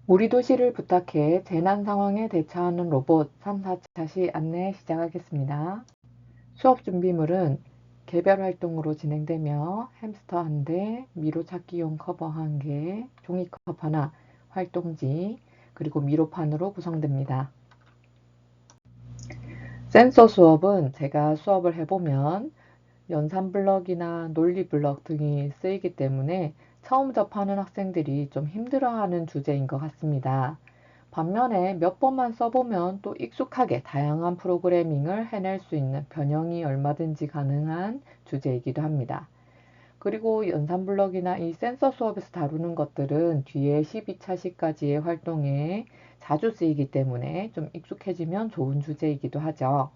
우리 도시를 부탁해 재난 상황에 대처하는 로봇 3, 4차 시 안내 시작하겠습니다. 수업 준비물은 개별 활동으로 진행되며 햄스터 1대, 미로 찾기용 커버 1개, 종이컵 하나, 활동지, 그리고 미로판으로 구성됩니다. 센서 수업은 제가 수업을 해보면 연산 블럭이나 논리 블럭 등이 쓰이기 때문에 처음 접하는 학생들이 좀 힘들어하는 주제인 것 같습니다. 반면에 몇 번만 써보면 또 익숙하게 다양한 프로그래밍을 해낼 수 있는 변형이 얼마든지 가능한 주제이기도 합니다. 그리고 연산 블럭이나 이 센서 수업에서 다루는 것들은 뒤에 12차시까지의 활동에 자주 쓰이기 때문에 좀 익숙해지면 좋은 주제이기도 하죠.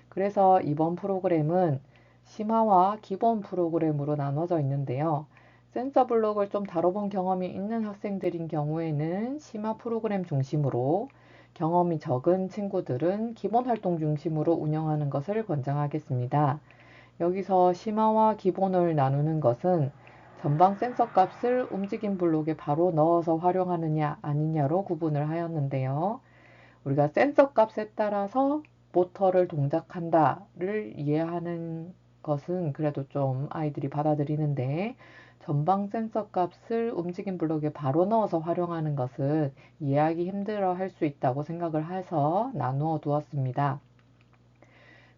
그래서 이번 프로그램은 심화와 기본 프로그램으로 나눠져 있는데요. 센서 블록을 좀 다뤄본 경험이 있는 학생들인 경우에는 심화 프로그램 중심으로, 경험이 적은 친구들은 기본 활동 중심으로 운영하는 것을 권장하겠습니다. 여기서 심화와 기본을 나누는 것은 전방 센서 값을 움직임 블록에 바로 넣어서 활용하느냐 아니냐로 구분을 하였는데요. 우리가 센서 값에 따라서 모터를 동작한다를 이해하는 것은 그래도 좀 아이들이 받아들이는데, 전방 센서 값을 움직임 블록에 바로 넣어서 활용하는 것은 이해하기 힘들어 할 수 있다고 생각을 해서 나누어 두었습니다.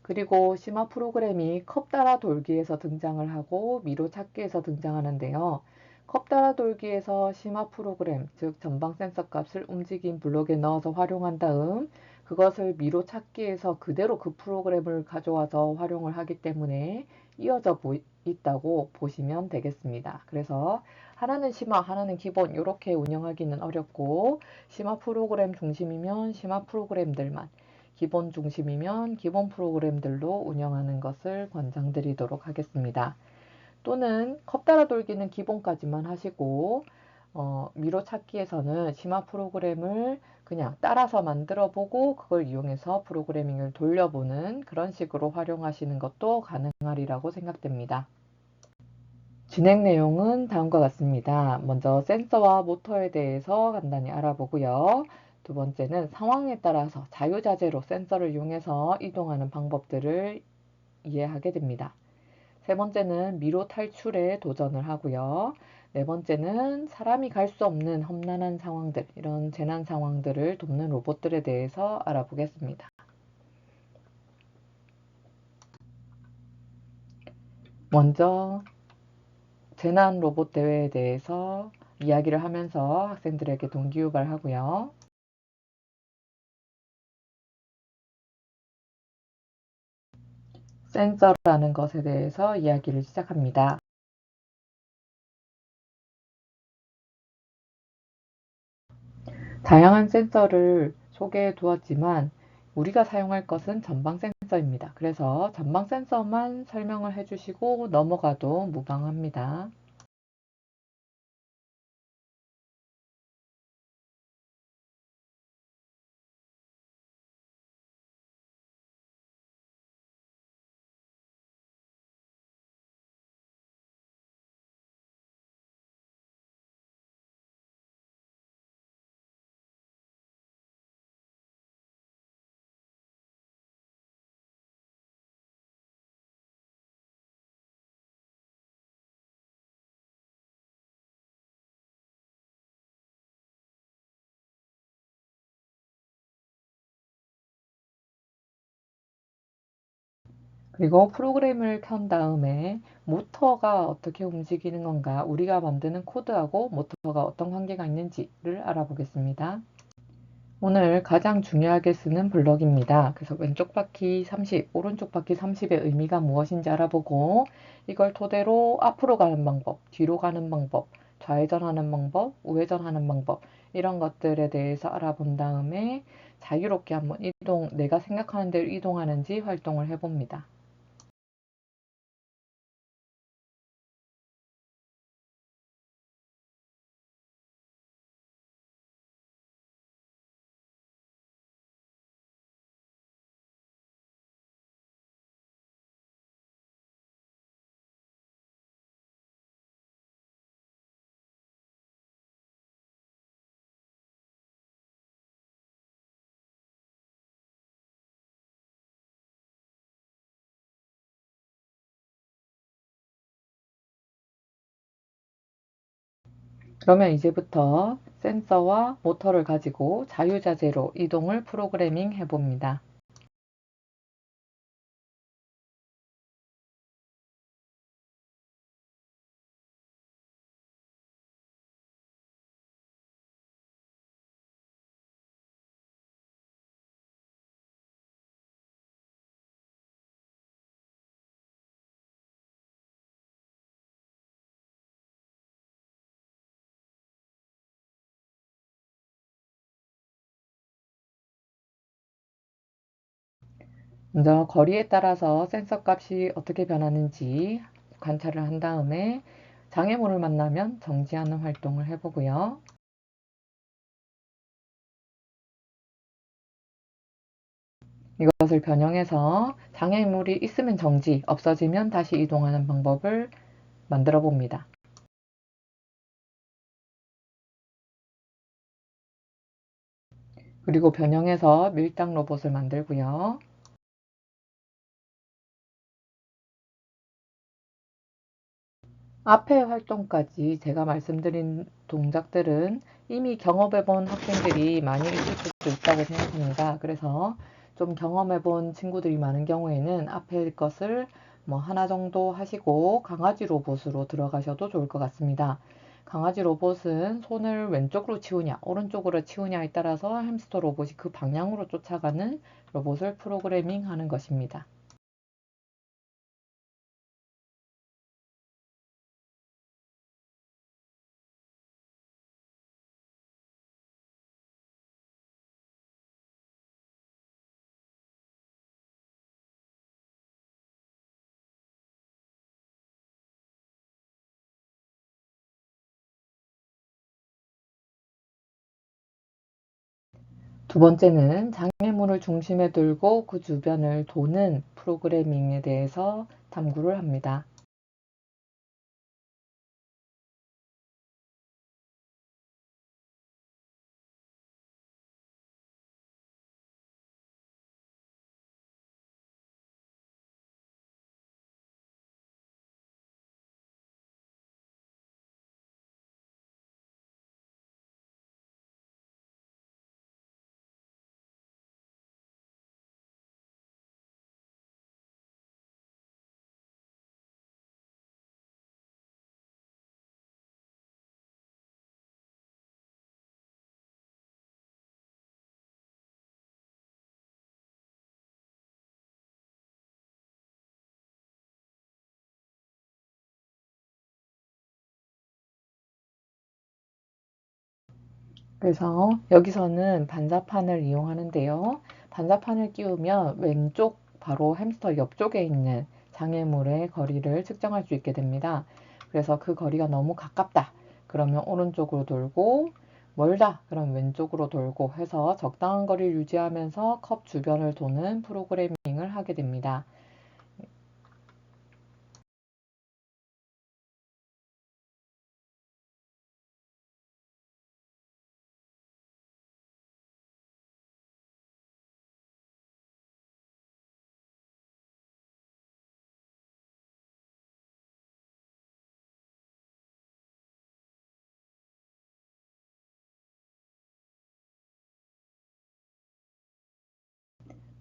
그리고 심화 프로그램이 컵 따라 돌기에서 등장을 하고 미로 찾기에서 등장하는데요. 컵 따라 돌기에서 심화 프로그램, 즉 전방 센서 값을 움직임 블록에 넣어서 활용한 다음 그것을 미로 찾기에서 그대로 그 프로그램을 가져와서 활용을 하기 때문에 이어져 있다고 보시면 되겠습니다. 그래서 하나는 심화, 하나는 기본 이렇게 운영하기는 어렵고, 심화 프로그램 중심이면 심화 프로그램들만, 기본 중심이면 기본 프로그램들로 운영하는 것을 권장드리도록 하겠습니다. 또는 컵 따라 돌기는 기본까지만 하시고, 미로 찾기에서는 심화 프로그램을 그냥 따라서 만들어 보고 그걸 이용해서 프로그래밍을 돌려보는 그런 식으로 활용하시는 것도 가능하리라고 생각됩니다. 진행 내용은 다음과 같습니다. 먼저 센서와 모터에 대해서 간단히 알아보고요. 두 번째는 상황에 따라서 자유자재로 센서를 이용해서 이동하는 방법들을 이해하게 됩니다. 세 번째는 미로 탈출에 도전을 하고요. 네 번째는 사람이 갈 수 없는 험난한 상황들, 이런 재난 상황들을 돕는 로봇들에 대해서 알아보겠습니다. 먼저 재난 로봇 대회에 대해서 이야기를 하면서 학생들에게 동기유발하고요. 센서라는 것에 대해서 이야기를 시작합니다. 다양한 센서를 소개해 두었지만 우리가 사용할 것은 전방 센서입니다. 그래서 전방 센서만 설명을 해주시고 넘어가도 무방합니다. 그리고 프로그램을 켠 다음에 모터가 어떻게 움직이는 건가, 우리가 만드는 코드하고 모터가 어떤 관계가 있는지를 알아보겠습니다. 오늘 가장 중요하게 쓰는 블럭입니다. 그래서 왼쪽 바퀴 30, 오른쪽 바퀴 30의 의미가 무엇인지 알아보고, 이걸 토대로 앞으로 가는 방법, 뒤로 가는 방법, 좌회전하는 방법, 우회전하는 방법, 이런 것들에 대해서 알아본 다음에 자유롭게 한번 내가 생각하는 대로 이동하는지 활동을 해봅니다. 그러면 이제부터 센서와 모터를 가지고 자유자재로 이동을 프로그래밍 해봅니다. 먼저 거리에 따라서 센서 값이 어떻게 변하는지 관찰을 한 다음에 장애물을 만나면 정지하는 활동을 해보고요. 이것을 변형해서 장애물이 있으면 정지, 없어지면 다시 이동하는 방법을 만들어 봅니다. 그리고 변형해서 밀당 로봇을 만들고요. 앞의 활동까지 제가 말씀드린 동작들은 이미 경험해본 학생들이 많이 있을 수도 있다고 생각합니다. 그래서 좀 경험해본 친구들이 많은 경우에는 앞에 것을 뭐 하나 정도 하시고 강아지 로봇으로 들어가셔도 좋을 것 같습니다. 강아지 로봇은 손을 왼쪽으로 치우냐 오른쪽으로 치우냐에 따라서 햄스터 로봇이 그 방향으로 쫓아가는 로봇을 프로그래밍 하는 것입니다. 두 번째는 장애물을 중심에 두고 그 주변을 도는 프로그래밍에 대해서 탐구를 합니다. 그래서 여기서는 반사판을 이용하는데요. 반사판을 끼우면 왼쪽 바로 햄스터 옆쪽에 있는 장애물의 거리를 측정할 수 있게 됩니다. 그래서 그 거리가 너무 가깝다. 그러면 오른쪽으로 돌고 멀다. 그럼 왼쪽으로 돌고 해서 적당한 거리를 유지하면서 컵 주변을 도는 프로그래밍을 하게 됩니다.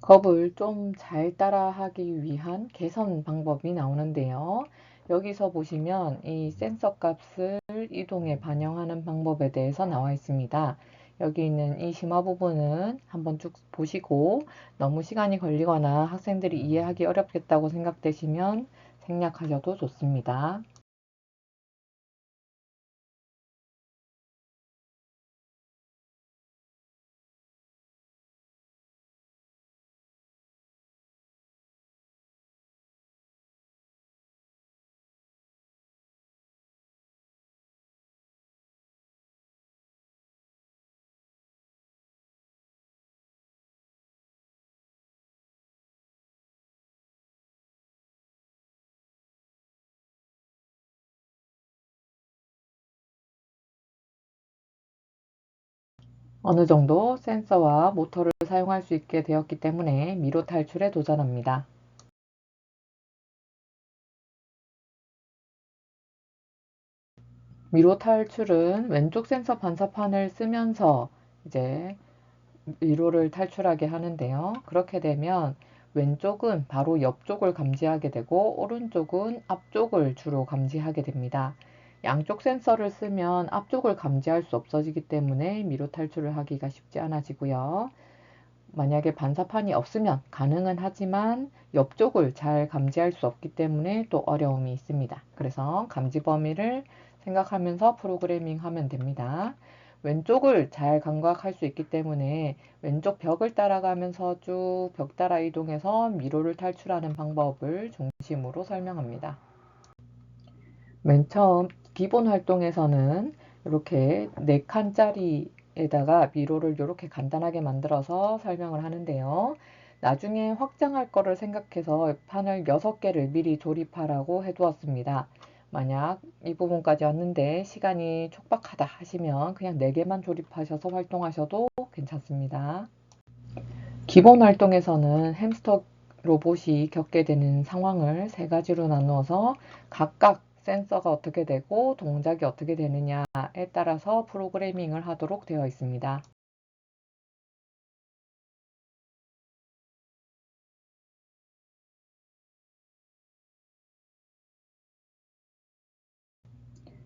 겁을 좀 잘 따라하기 위한 개선 방법이 나오는데요. 여기서 보시면 이 센서 값을 이동에 반영하는 방법에 대해서 나와 있습니다. 여기 있는 이 심화 부분은 한번 쭉 보시고 너무 시간이 걸리거나 학생들이 이해하기 어렵겠다고 생각되시면 생략하셔도 좋습니다. 어느 정도 센서와 모터를 사용할 수 있게 되었기 때문에 미로 탈출에 도전합니다. 미로 탈출은 왼쪽 센서 반사판을 쓰면서 이제 미로를 탈출하게 하는데요. 그렇게 되면 왼쪽은 바로 옆쪽을 감지하게 되고 오른쪽은 앞쪽을 주로 감지하게 됩니다. 양쪽 센서를 쓰면 앞쪽을 감지할 수 없어지기 때문에 미로 탈출을 하기가 쉽지 않아지고요. 만약에 반사판이 없으면 가능은 하지만 옆쪽을 잘 감지할 수 없기 때문에 또 어려움이 있습니다. 그래서 감지 범위를 생각하면서 프로그래밍 하면 됩니다. 왼쪽을 잘 감각할 수 있기 때문에 왼쪽 벽을 따라가면서 쭉 벽 따라 이동해서 미로를 탈출하는 방법을 중심으로 설명합니다. 맨 처음 기본 활동에서는 이렇게 4칸짜리에다가 미로를 이렇게 간단하게 만들어서 설명을 하는데요. 나중에 확장할 거를 생각해서 판을 6개를 미리 조립하라고 해두었습니다. 만약 이 부분까지 왔는데 시간이 촉박하다 하시면 그냥 4개만 조립하셔서 활동하셔도 괜찮습니다. 기본 활동에서는 햄스터 로봇이 겪게 되는 상황을 3가지로 나누어서 각각 센서가 어떻게 되고 동작이 어떻게 되느냐에 따라서 프로그래밍을 하도록 되어 있습니다.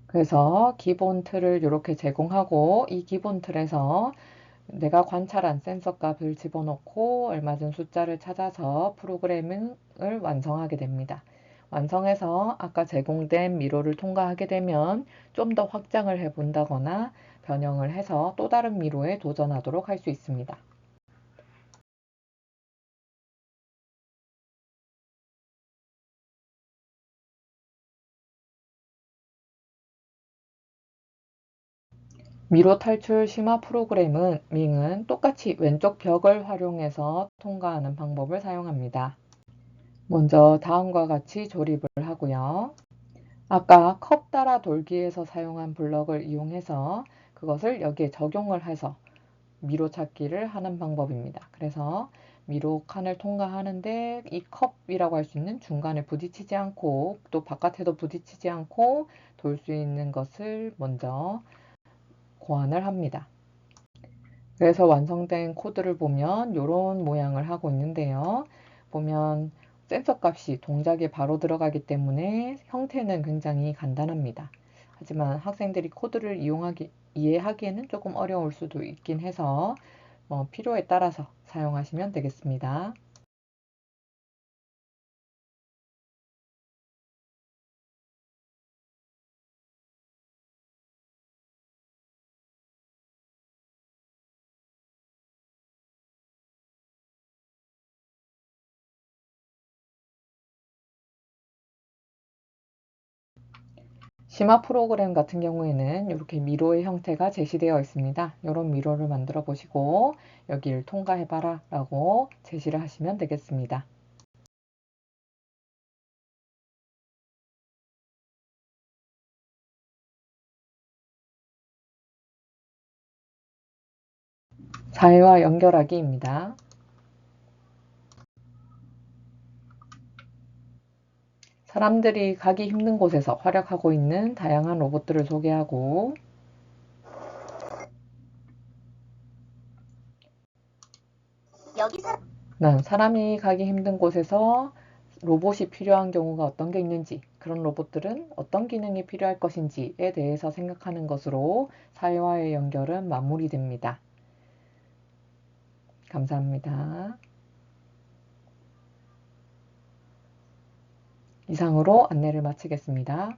그래서 기본 틀을 이렇게 제공하고 이 기본 틀에서 내가 관찰한 센서 값을 집어넣고 얼맞은 숫자를 찾아서 프로그래밍을 완성하게 됩니다. 완성해서 아까 제공된 미로를 통과하게 되면 좀 더 확장을 해본다거나 변형을 해서 또 다른 미로에 도전하도록 할 수 있습니다. 미로 탈출 심화 프로그래밍은 똑같이 왼쪽 벽을 활용해서 통과하는 방법을 사용합니다. 먼저 다음과 같이 조립을 하고요. 아까 컵 따라 돌기에서 사용한 블럭을 이용해서 그것을 여기에 적용을 해서 미로 찾기를 하는 방법입니다. 그래서 미로 칸을 통과하는데 이 컵이라고 할 수 있는 중간에 부딪히지 않고 또 바깥에도 부딪히지 않고 돌 수 있는 것을 먼저 고안을 합니다. 그래서 완성된 코드를 보면 이런 모양을 하고 있는데요. 보면 센서 값이 동작에 바로 들어가기 때문에 형태는 굉장히 간단합니다. 하지만 학생들이 코드를 이해하기에는 조금 어려울 수도 있긴 해서 필요에 따라서 사용하시면 되겠습니다. 심화 프로그램 같은 경우에는 이렇게 미로의 형태가 제시되어 있습니다. 이런 미로를 만들어 보시고 여기를 통과해봐라 라고 제시를 하시면 되겠습니다. 사회와 연결하기입니다. 사람들이 가기 힘든 곳에서 활약하고 있는 다양한 로봇들을 소개하고 사람이 가기 힘든 곳에서 로봇이 필요한 경우가 어떤 게 있는지, 그런 로봇들은 어떤 기능이 필요할 것인지에 대해서 생각하는 것으로 사회와의 연결은 마무리됩니다. 감사합니다. 이상으로 안내를 마치겠습니다.